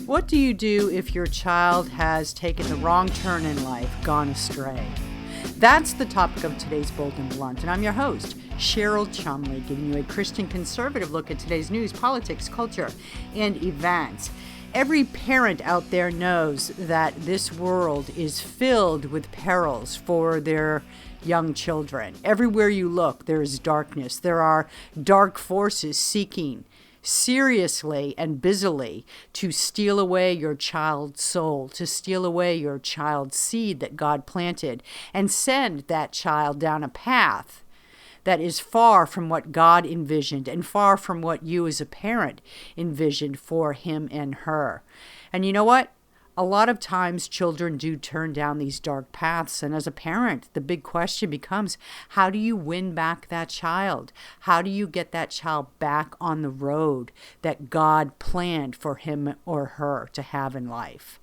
What do you do if your child has taken the wrong turn in life, gone astray? That's the topic of today's Bold and Blunt, and I'm your host, Cheryl Chumley, giving you a Christian conservative look at today's news, politics, culture, and events. Every parent out there knows that this world is filled with perils for their young children. Everywhere you look, there is darkness. There are dark forces seeking seriously and busily to steal away your child's soul, to steal away your child's seed that God planted, and send that child down a path that is far from what God envisioned and far from what you as a parent envisioned for him and her. And you know what? A lot of times children do turn down these dark paths, and as a parent, the big question becomes, how do you win back that child? How do you get that child back on the road that God planned for him or her to have in life?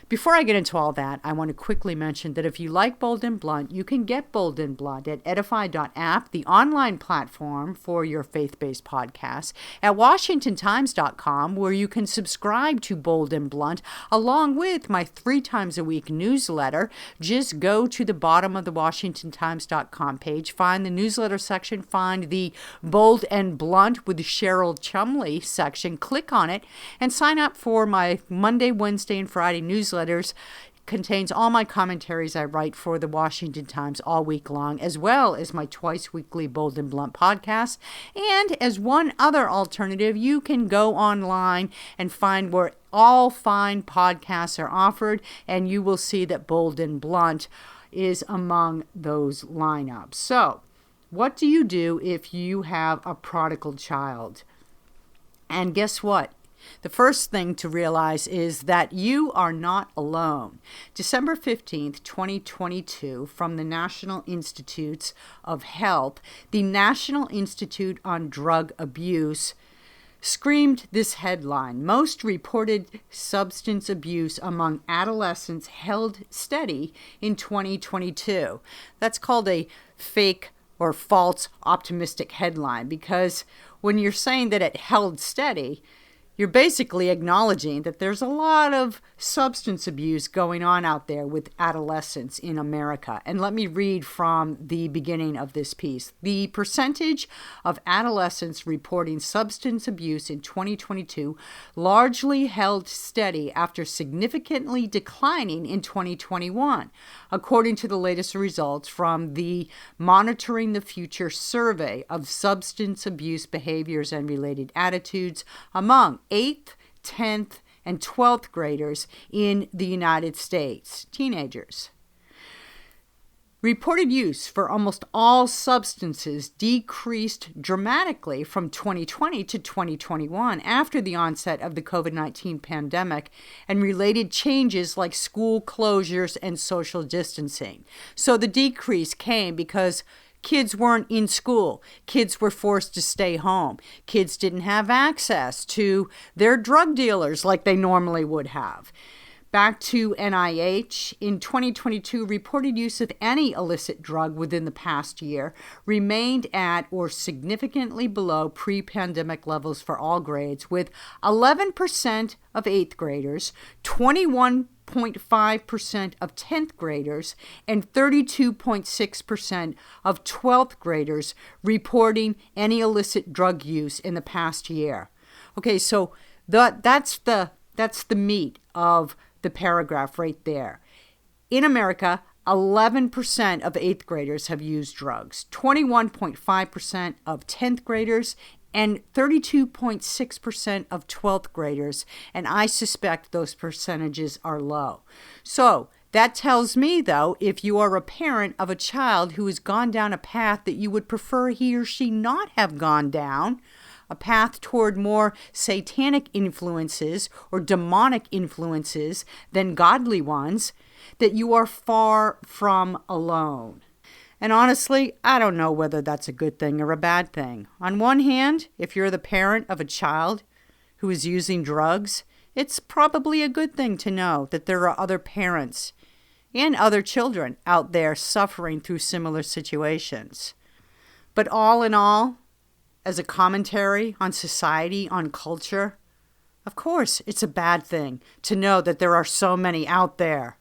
Before I get into all that, I want to quickly mention that if you like Bold and Blunt, you can get Bold and Blunt at edify.app, the online platform for your faith-based podcasts, at washingtontimes.com, where you can subscribe to Bold and Blunt, along with my 3 times a week newsletter. Just go to the bottom of the washingtontimes.com page, find the newsletter section, find the Bold and Blunt with Cheryl Chumley section, click on it, and sign up for my Monday, Wednesday, and Friday newsletters. Contains all my commentaries I write for the Washington Times all week long, as well as my twice weekly Bold and Blunt podcast. And as one other alternative, you can go online and find where all fine podcasts are offered, and you will see that Bold and Blunt is among those lineups. So, what do you do if you have a prodigal child? And guess what? The first thing to realize is that you are not alone. December 15th, 2022, from the National Institutes of Health, the National Institute on Drug Abuse screamed this headline: most reported substance abuse among adolescents held steady in 2022. That's called a fake or false optimistic headline, because when you're saying that it held steady, you're basically acknowledging that there's a lot of substance abuse going on out there with adolescents in America. And let me read from the beginning of this piece. The percentage of adolescents reporting substance abuse in 2022 largely held steady after significantly declining in 2021, according to the latest results from the Monitoring the Future survey of substance abuse behaviors and related attitudes among 8th, 10th, and 12th graders in the United States, teenagers. Reported use for almost all substances decreased dramatically from 2020 to 2021 after the onset of the COVID-19 pandemic and related changes like school closures and social distancing. So the decrease came because kids weren't in school. Kids were forced to stay home. Kids didn't have access to their drug dealers like they normally would have. Back to NIH, in 2022, reported use of any illicit drug within the past year remained at or significantly below pre-pandemic levels for all grades, with 11% of 8th graders, 21.5% of 10th graders, and 32.6% of 12th graders reporting any illicit drug use in the past year. Okay, so that's the meat of the paragraph right there. In America, 11% of 8th graders have used drugs, 21.5% of 10th graders, and 32.6% of 12th graders, and I suspect those percentages are low. So that tells me, though, if you are a parent of a child who has gone down a path that you would prefer he or she not have gone down, a path toward more satanic influences or demonic influences than godly ones, that you are far from alone. And honestly, I don't know whether that's a good thing or a bad thing. On one hand, if you're the parent of a child who is using drugs, it's probably a good thing to know that there are other parents and other children out there suffering through similar situations. But all in all, as a commentary on society, on culture, Of course, it's a bad thing to know that there are so many out there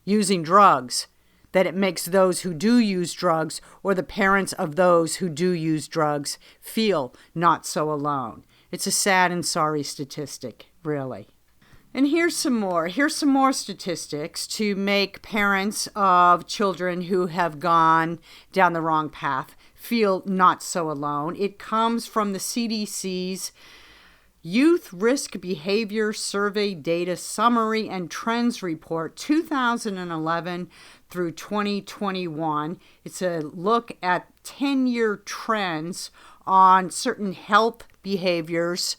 using drugs, that it makes those who do use drugs or the parents of those who do use drugs feel not so alone. It's a sad and sorry statistic, really. And here's some more. Here's some more statistics to make parents of children who have gone down the wrong path feel not so alone. It comes from the CDC's Youth Risk Behavior Survey Data Summary and Trends Report 2011 through 2021. It's a look at 10-year trends on certain health behaviors,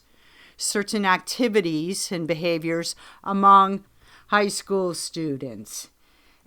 certain activities and behaviors among high school students.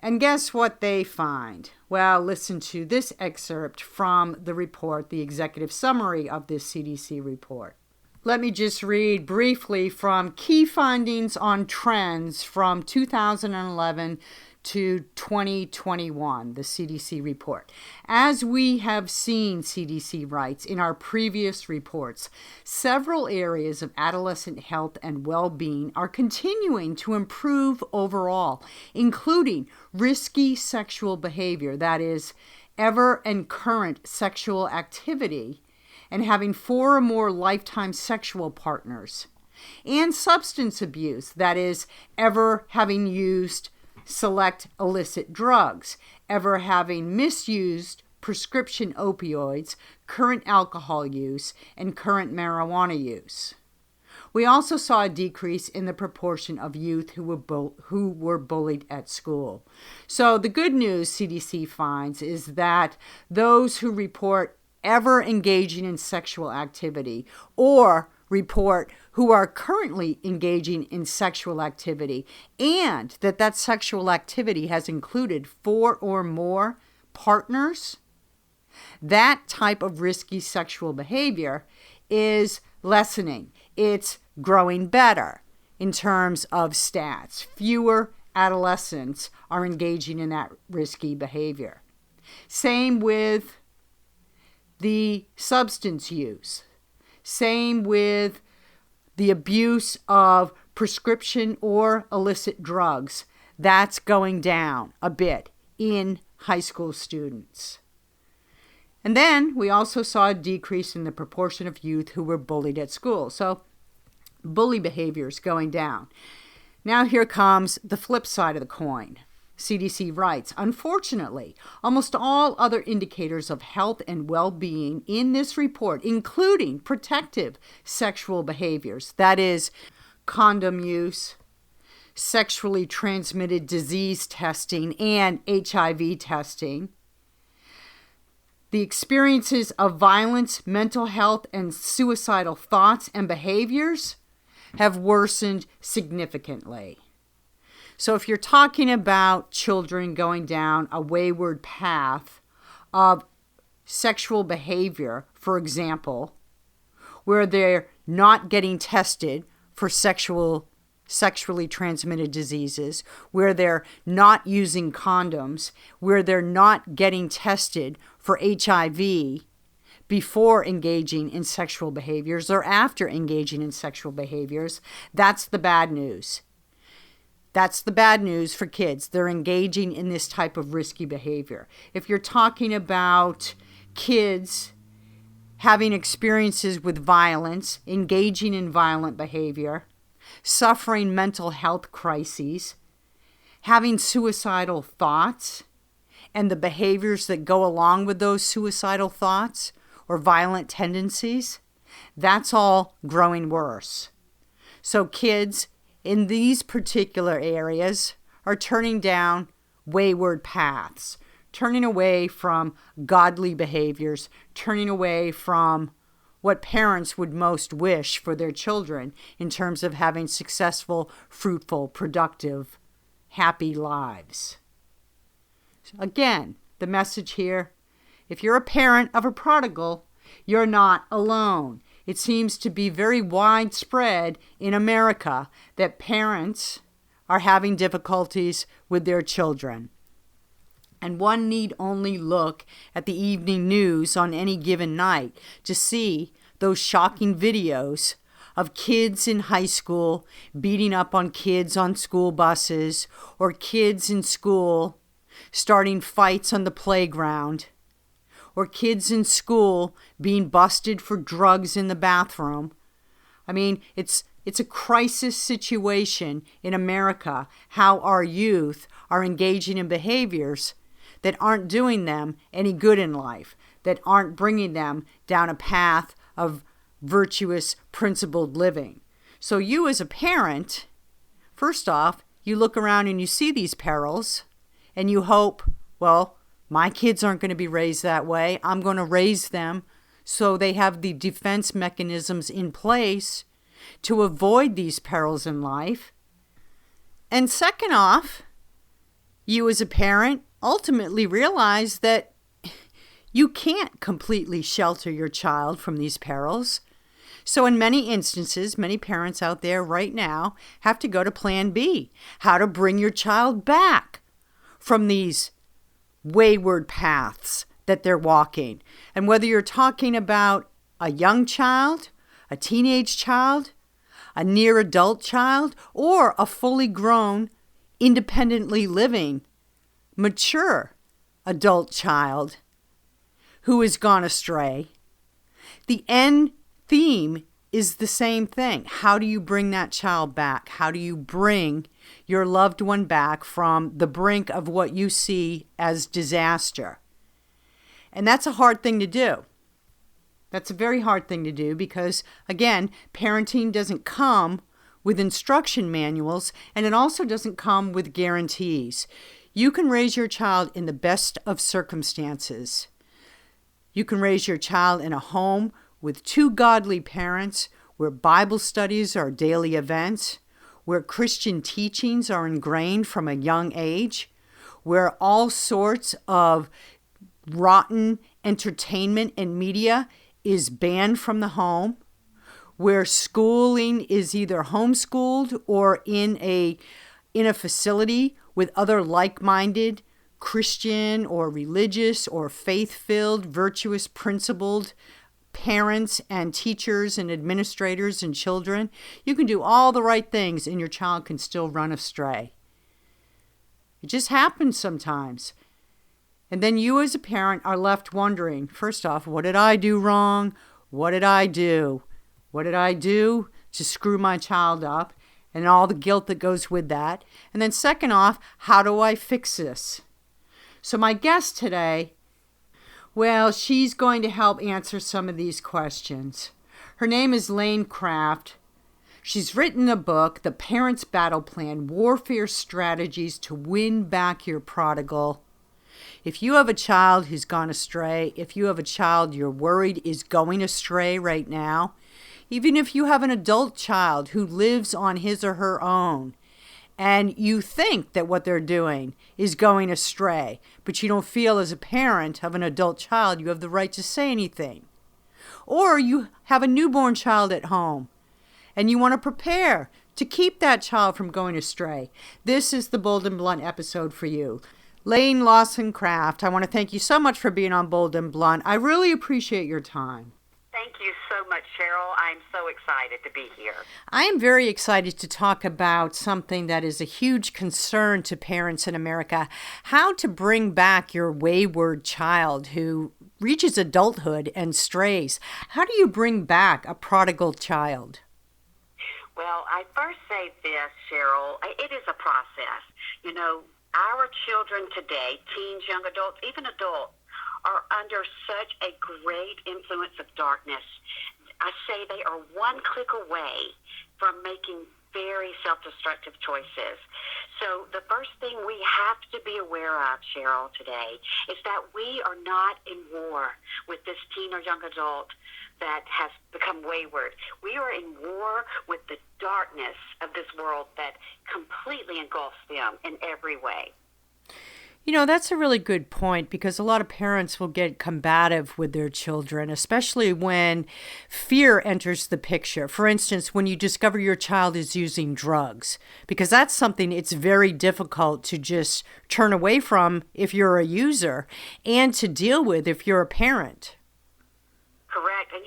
And guess what they find? Well, listen to this excerpt from the report, the executive summary of this CDC report. Let me just read briefly from Key Findings on Trends from 2011 to 2021, the CDC report. As we have seen, CDC writes, in our previous reports, several areas of adolescent health and well-being are continuing to improve overall, including risky sexual behavior, that is, ever and current sexual activity, and having 4 or more lifetime sexual partners, and substance abuse, that is, ever having used select illicit drugs, ever having misused prescription opioids, current alcohol use, and current marijuana use. We also saw a decrease in the proportion of youth who were bullied at school. So the good news CDC finds is that those who report ever engaging in sexual activity or report who are currently engaging in sexual activity and that sexual activity has included 4 or more partners, that type of risky sexual behavior is lessening. It's growing better in terms of stats. Fewer adolescents are engaging in that risky behavior. Same with the substance use. Same with the abuse of prescription or illicit drugs. That's going down a bit in high school students. And then we also saw a decrease in the proportion of youth who were bullied at school. So bully behavior is going down. Now here comes the flip side of the coin. CDC writes, unfortunately, almost all other indicators of health and well-being in this report, including protective sexual behaviors, that is, condom use, sexually transmitted disease testing, and HIV testing, the experiences of violence, mental health, and suicidal thoughts and behaviors have worsened significantly. So if you're talking about children going down a wayward path of sexual behavior, for example, where they're not getting tested for sexually transmitted diseases, where they're not using condoms, where they're not getting tested for HIV before engaging in sexual behaviors or after engaging in sexual behaviors, that's the bad news. That's the bad news for kids. They're engaging in this type of risky behavior. If you're talking about kids having experiences with violence, engaging in violent behavior, suffering mental health crises, having suicidal thoughts, and the behaviors that go along with those suicidal thoughts or violent tendencies, that's all growing worse. So kids in these particular areas are turning down wayward paths, turning away from godly behaviors, turning away from what parents would most wish for their children in terms of having successful, fruitful, productive, happy lives. Again, the message here, if you're a parent of a prodigal, you're not alone. It seems to be very widespread in America that parents are having difficulties with their children. And one need only look at the evening news on any given night to see those shocking videos of kids in high school beating up on kids on school buses, or kids in school starting fights on the playground, or kids in school being busted for drugs in the bathroom. I mean, it's a crisis situation in America, how our youth are engaging in behaviors that aren't doing them any good in life, that aren't bringing them down a path of virtuous, principled living. So you as a parent, first off, you look around and you see these perils and you hope, well, my kids aren't going to be raised that way. I'm going to raise them so they have the defense mechanisms in place to avoid these perils in life. And second off, you as a parent ultimately realize that you can't completely shelter your child from these perils. So in many instances, many parents out there right now have to go to plan B, how to bring your child back from these wayward paths that they're walking. And whether you're talking about a young child, a teenage child, a near adult child, or a fully grown, independently living, mature adult child who has gone astray, the end theme is the same thing. How do you bring that child back? How do you bring your loved one back from the brink of what you see as disaster? And that's a hard thing to do. That's a very hard thing to do because, again, parenting doesn't come with instruction manuals, and it also doesn't come with guarantees. You can raise your child in the best of circumstances. You can raise your child in a home with two godly parents, where Bible studies are daily events, where Christian teachings are ingrained from a young age, where all sorts of rotten entertainment and media is banned from the home, where schooling is either homeschooled or in a facility with other like-minded Christian or religious or faith-filled, virtuous, principled parents and teachers and administrators and children. You can do all the right things and your child can still run astray. It just happens sometimes. And then you as a parent are left wondering, first off, what did I do wrong? What did I do? What did I do to screw my child up? And all the guilt that goes with that. And then second off, how do I fix this? So my guest today, well, she's going to help answer some of these questions. Her name is Laine Craft. She's written a book, The Parent's Battle Plan, Warfare Strategies to Win Back Your Prodigal. If you have a child who's gone astray, if you have a child you're worried is going astray right now, even if you have an adult child who lives on his or her own, and you think that what they're doing is going astray, but you don't feel as a parent of an adult child you have the right to say anything. Or you have a newborn child at home, and you want to prepare to keep that child from going astray. This is the Bold and Blunt episode for you. Laine Craft, I want to thank you so much for being on Bold and Blunt. I really appreciate your time. Thank you so much, Cheryl. I'm so excited to be here. I am very excited to talk about something that is a huge concern to parents in America, how to bring back your wayward child who reaches adulthood and strays. How do you bring back a prodigal child? Well, I first say this, Cheryl, it is a process. You know, our children today, teens, young adults, even adults, are under such a great influence of darkness. I say they are one click away from making very self-destructive choices. So the first thing we have to be aware of, Cheryl, today is that we are not in war with this teen or young adult that has become wayward. We are in war with the darkness of this world that completely engulfs them in every way. You know, that's a really good point because a lot of parents will get combative with their children, especially when fear enters the picture. For instance, when you discover your child is using drugs, because that's something it's very difficult to just turn away from if you're a user and to deal with if you're a parent. Correct. And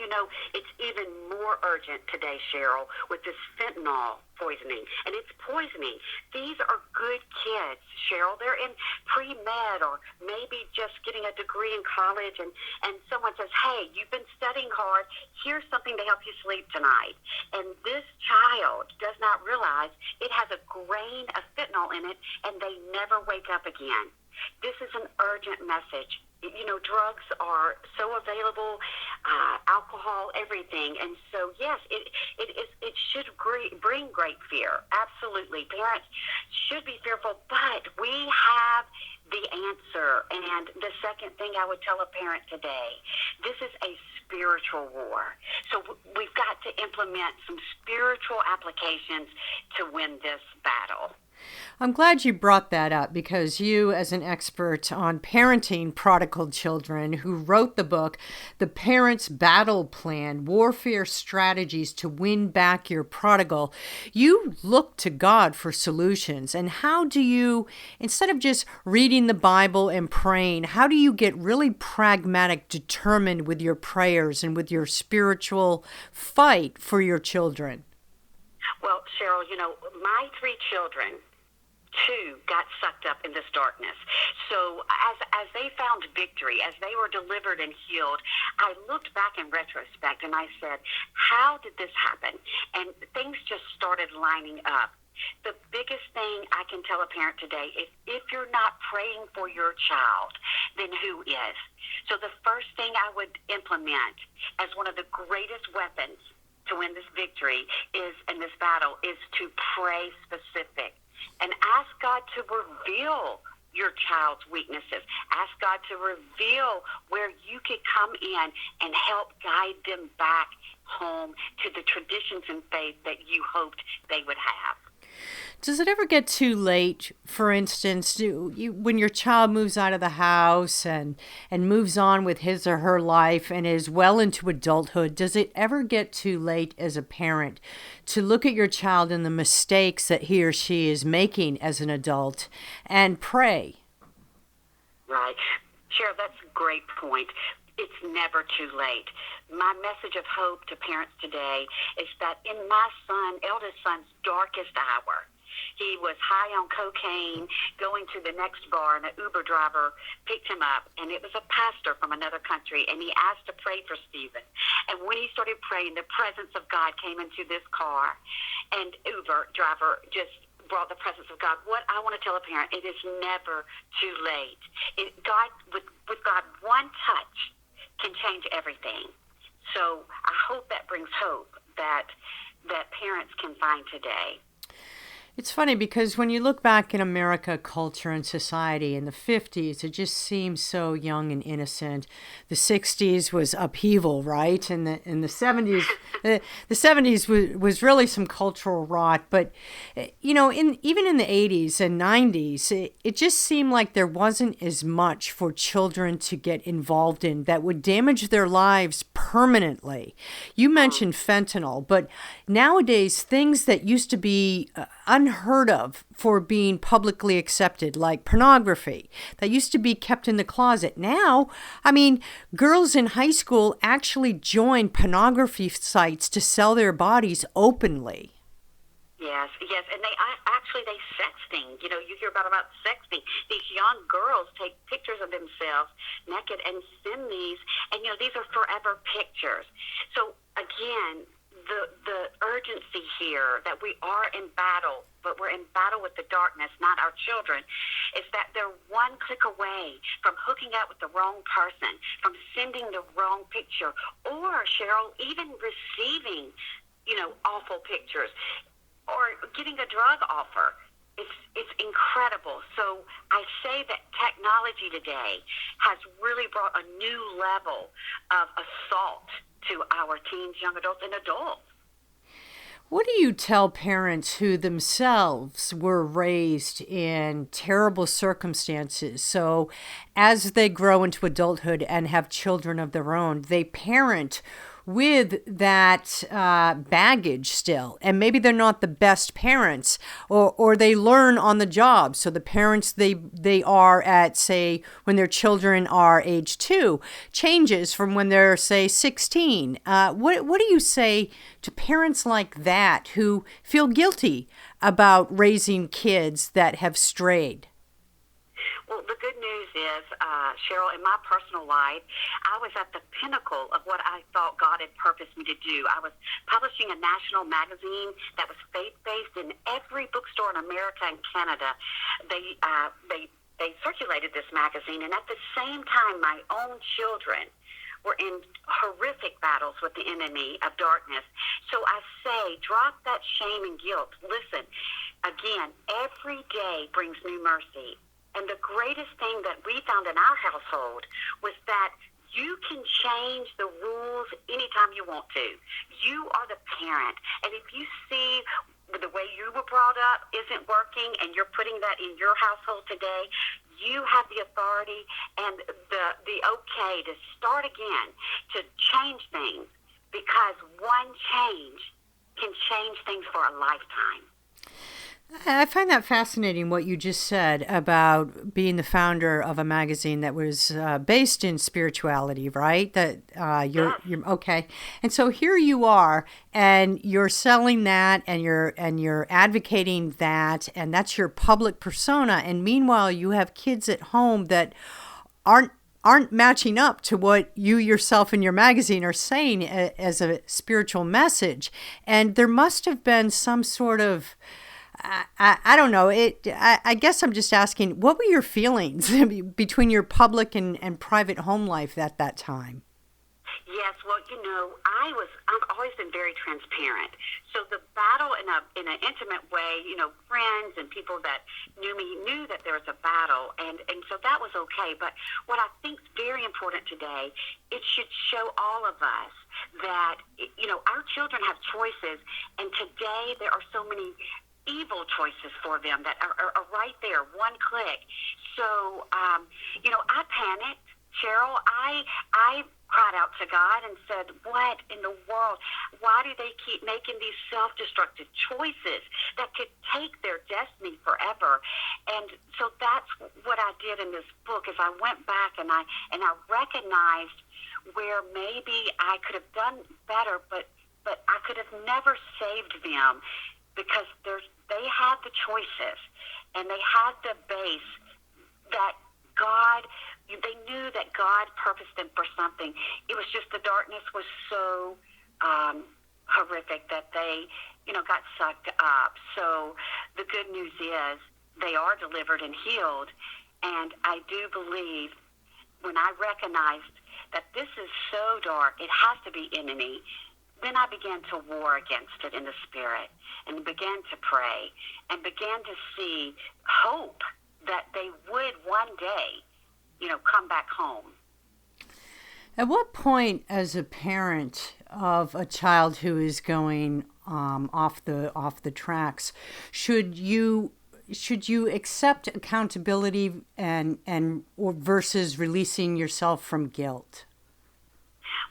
it's even more urgent today, Cheryl, with this fentanyl poisoning. And it's poisoning. These are good kids, Cheryl. They're in pre-med or maybe just getting a degree in college. And someone says, hey, you've been studying hard. Here's something to help you sleep tonight. And this child does not realize it has a grain of fentanyl in it, and they never wake up again. This is an urgent message. Drugs are so available, alcohol, everything. And so, yes, it should bring great fear. Absolutely. Parents should be fearful, but we have the answer. And the second thing I would tell a parent today, this is a spiritual war. So we've got to implement some spiritual applications to win this battle. I'm glad you brought that up because you, as an expert on parenting prodigal children who wrote the book, The Parent's Battle Plan, Warfare Strategies to Win Back Your Prodigal, you look to God for solutions. And how do you, instead of just reading the Bible and praying, how do you get really pragmatic, determined with your prayers and with your spiritual fight for your children? Well, Cheryl, my 3 children, 2 got sucked up in this darkness. So as they found victory, as they were delivered and healed, I looked back in retrospect and I said, how did this happen? And things just started lining up. The biggest thing I can tell a parent today is if you're not praying for your child, then who is? So the first thing I would implement as one of the greatest weapons to win this victory is in this battle is to pray specific. And ask God to reveal your child's weaknesses. Ask God to reveal where you could come in and help guide them back home to the traditions and faith that you hoped they would have. Does it ever get too late, for instance, when your child moves out of the house and moves on with his or her life and is well into adulthood, does it ever get too late as a parent to look at your child and the mistakes that he or she is making as an adult and pray? Right. Cheryl, that's a great point. It's never too late. My message of hope to parents today is that in my eldest son's darkest hour, he was high on cocaine, going to the next bar, and an Uber driver picked him up, and it was a pastor from another country, and he asked to pray for Stephen. And when he started praying, the presence of God came into this car, and Uber driver just brought the presence of God. What I want to tell a parent, it is never too late. With God, one touch can change everything. So I hope that brings hope that parents can find today. It's funny because when you look back in America culture and society in the 50s, it just seems so young and innocent. The 60s was upheaval, right? And the 70s, the 70s was really some cultural rot. But, even in the 80s and 90s, it just seemed like there wasn't as much for children to get involved in that would damage their lives permanently. You mentioned fentanyl, but nowadays things that used to be unheard of for being publicly accepted, like pornography, that used to be kept in the closet. Now, girls in high school actually join pornography sites to sell their bodies openly. Yes, and they sexting. You hear about sexting. These young girls take pictures of themselves naked and send these, and these are forever pictures. So again, the urgency here that we are in battle, but we're in battle with the darkness, not our children, is that they're one click away from hooking up with the wrong person, from sending the wrong picture, or, Cheryl, even receiving, awful pictures, or getting a drug offer. It's incredible. So I say that technology today has really brought a new level of assault to our teens, young adults, and adults. What do you tell parents who themselves were raised in terrible circumstances? So as they grow into adulthood and have children of their own, they parent with that baggage still, and maybe they're not the best parents, or they learn on the job. So the parents they are at, say, when their children are age 2 changes from when they're, say, 16. What do you say to parents like that who feel guilty about raising kids that have strayed? Well, the good news is, Cheryl, in my personal life, I was at the pinnacle of what I thought God had purposed me to do. I was publishing a national magazine that was faith-based in every bookstore in America and Canada. They circulated this magazine, and at the same time, my own children were in horrific battles with the enemy of darkness. So I say, drop that shame and guilt. Listen, again, every day brings new mercy. And the greatest thing that we found in our household was that you can change the rules anytime you want to. You are the parent. And if you see the way you were brought up isn't working and you're putting that in your household today, you have the authority and the okay to start again, to change things, because one change can change things for a lifetime. I find that fascinating what you just said about being the founder of a magazine that was based in spirituality, right? That you're okay, and so here you are, and you're selling that, and you're advocating that, and that's your public persona. And meanwhile, you have kids at home that aren't matching up to what you yourself in your magazine are saying as a spiritual message, and there must have been some sort of I don't know. I guess I'm just asking, what were your feelings between your public and private home life at that time? Yes, well, I've always been very transparent. So the battle in an intimate way, friends and people that knew me knew that there was a battle, and so that was okay. But what I think is very important today, it should show all of us that, our children have choices, and today there are so many evil choices for them that are right there, one click. So, I panicked, Cheryl. I cried out to God and said, what in the world? Why do they keep making these self-destructive choices that could take their destiny forever? And so that's what I did in this book, is I went back and I recognized where maybe I could have done better, but I could have never saved them, because they had the choices, and they had the base that they knew that God purposed them for something. It was just the darkness was so horrific that they, got sucked up. So the good news is they are delivered and healed, and I do believe when I recognized that this is so dark, it has to be enemy, then I began to war against it in the spirit, and began to pray, and began to see hope that they would one day, come back home. At what point, as a parent of a child who is going off the tracks, should you accept accountability or versus releasing yourself from guilt?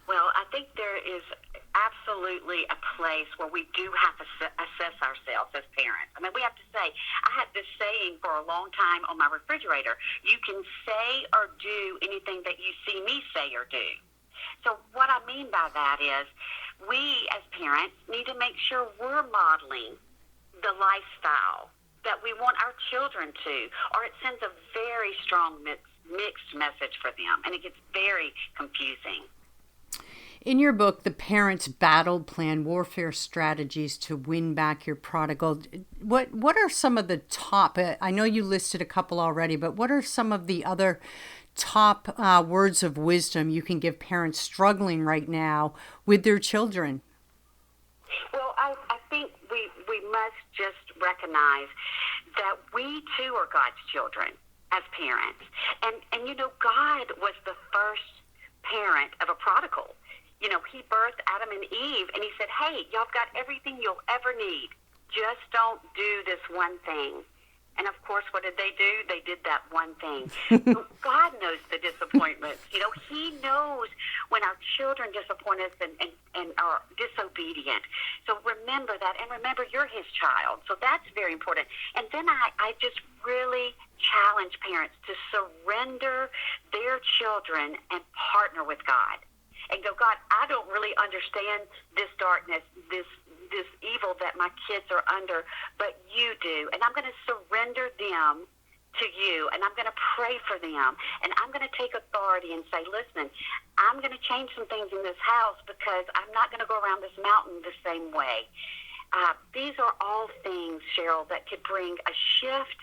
Well, I think there is absolutely a place where we do have to assess ourselves as parents. I mean, we have to say, I had this saying for a long time on my refrigerator: you can say or do anything that you see me say or do. So what I mean by that is, we as parents need to make sure we're modeling the lifestyle that we want our children to, or it sends a very strong mixed message for them, and it gets very confusing. In your book, The Parent's Battle Plan, Warfare Strategies to Win Back Your Prodigal, what are some of the top, I know you listed a couple already, but what are some of the other top words of wisdom you can give parents struggling right now with their children? Well, I think we must just recognize that we too are God's children as parents. And God was the first parent of a prodigal. He birthed Adam and Eve, and he said, hey, y'all got everything you'll ever need. Just don't do this one thing. And of course, what did they do? They did that one thing. God knows the disappointments. You know, He knows when our children disappoint us and are disobedient. So remember that, and remember you're His child. So that's very important. And then I just really challenge parents to surrender their children and partner with God. And go, God, I don't really understand this darkness, this evil that my kids are under, but you do. And I'm going to surrender them to you, and I'm going to pray for them, and I'm going to take authority and say, listen, I'm going to change some things in this house because I'm not going to go around this mountain the same way. These are all things, Cheryl, that could bring a shift,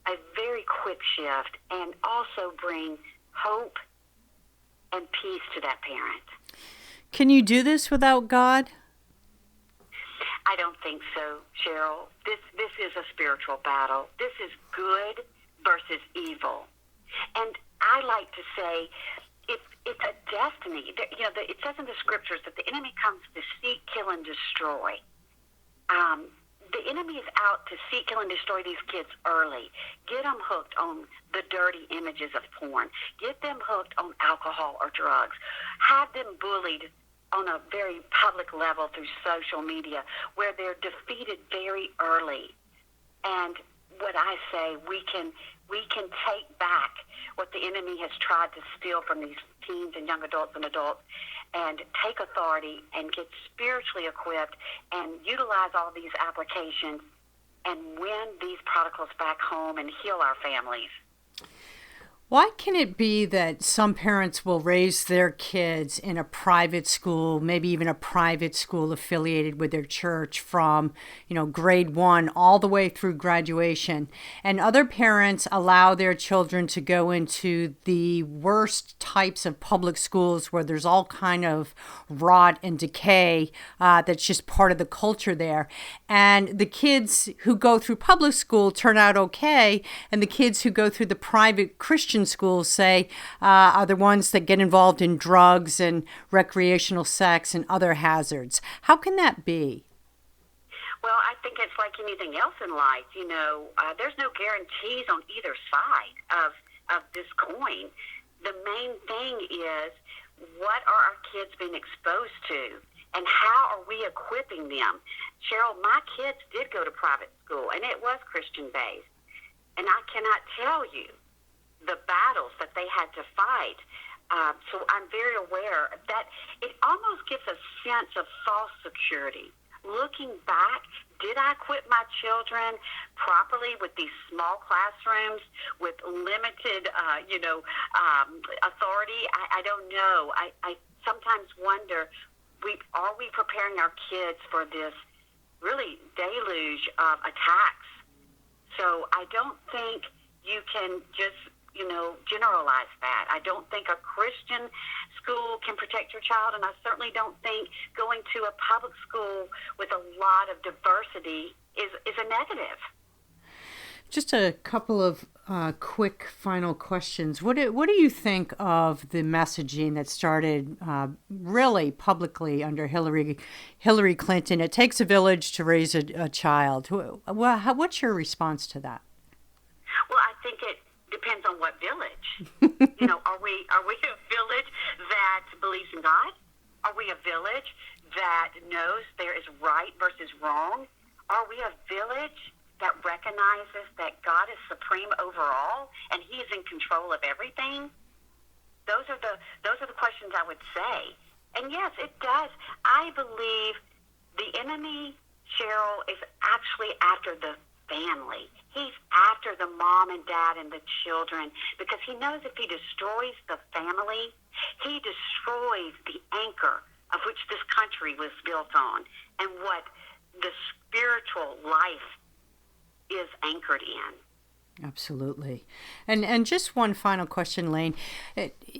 a very quick shift, and also bring hope and peace to that parent. Can you do this without God? I don't think so, Cheryl. This is a spiritual battle. This is good versus evil. And I like to say it's a destiny. You know, it says in the scriptures that the enemy comes to seek, kill, and destroy. The enemy is out to seek, kill, and destroy these kids early. Get them hooked on the dirty images of porn. Get them hooked on alcohol or drugs. Have them bullied on a very public level through social media where they're defeated very early. And what I say, we can take back what the enemy has tried to steal from these teens and young adults and take authority and get spiritually equipped and utilize all these applications and win these prodigals back home and heal our families. Why can it be that some parents will raise their kids in a private school, maybe even a private school affiliated with their church from, grade 1 all the way through graduation, and other parents allow their children to go into the worst types of public schools where there's all kind of rot and decay that's just part of the culture there. And the kids who go through public school turn out okay, and the kids who go through the private Christian schools, say, are the ones that get involved in drugs and recreational sex and other hazards. How can that be? Well, I think it's like anything else in life. There's no guarantees on either side of this coin. The main thing is, what are our kids being exposed to? And how are we equipping them? Cheryl, my kids did go to private school, and it was Christian-based. And I cannot tell you the battles that they had to fight. So I'm very aware that it almost gives a sense of false security. Looking back, did I equip my children properly with these small classrooms with limited, authority? I don't know. I sometimes wonder, are we preparing our kids for this really deluge of attacks? So I don't think you can just generalize that. I don't think a Christian school can protect your child, and I certainly don't think going to a public school with a lot of diversity is a negative. Just a couple of quick final questions. What do you think of the messaging that started really publicly under Hillary Clinton? It takes a village to raise a child. What's your response to that? Well, I think it depends on what village. Are we a village that believes in God? Are we a village that knows there is right versus wrong? Are we a village that recognizes that God is supreme over all and He is in control of everything? Those are the questions I would say. And yes, it does. I believe the enemy, Cheryl, is actually after the family. He's after the mom and dad and the children because he knows if he destroys the family, he destroys the anchor of which this country was built on and what the spiritual life is anchored in. Absolutely. And just one final question, Laine.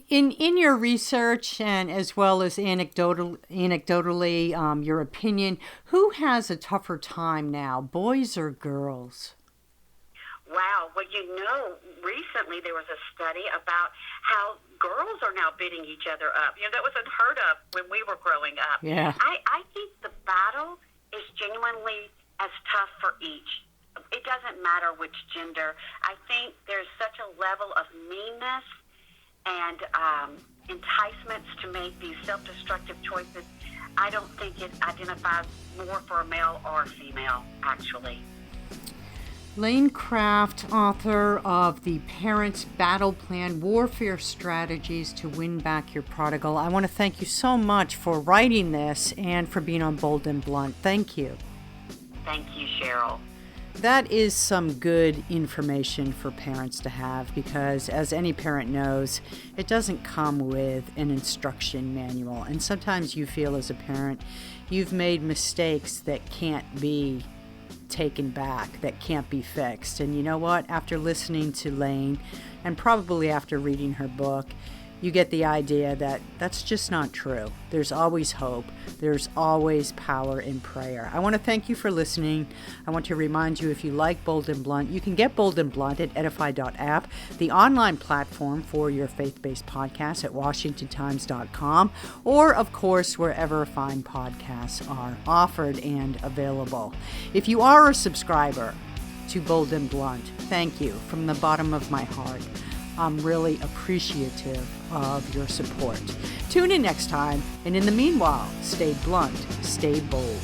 In your research and as well as anecdotally, your opinion, who has a tougher time now, boys or girls? Wow. Well, recently there was a study about how girls are now beating each other up. That was unheard of when we were growing up. Yeah. I think the battle is genuinely as tough for each. It doesn't matter which gender. I think there's such a level of meanness and enticements to make these self-destructive choices. I don't think it identifies more for a male or a female, actually. Laine Craft, author of The Parent's Battle Plan, Warfare Strategies to Win Back Your Prodigal. I want to thank you so much for writing this and for being on Bold and Blunt. Thank you. Thank you, Cheryl. That is some good information for parents to have because, as any parent knows, it doesn't come with an instruction manual. And sometimes you feel as a parent you've made mistakes that can't be taken back, that can't be fixed. And you know what? After listening to Laine, and probably after reading her book, you get the idea that that's just not true. There's always hope. There's always power in prayer. I want to thank you for listening. I want to remind you, if you like Bold and Blunt, you can get Bold and Blunt at edify.app, the online platform for your faith-based podcasts at washingtontimes.com, or, of course, wherever fine podcasts are offered and available. If you are a subscriber to Bold and Blunt, thank you from the bottom of my heart. I'm really appreciative of your support. Tune in next time, and in the meanwhile, stay blunt, stay bold.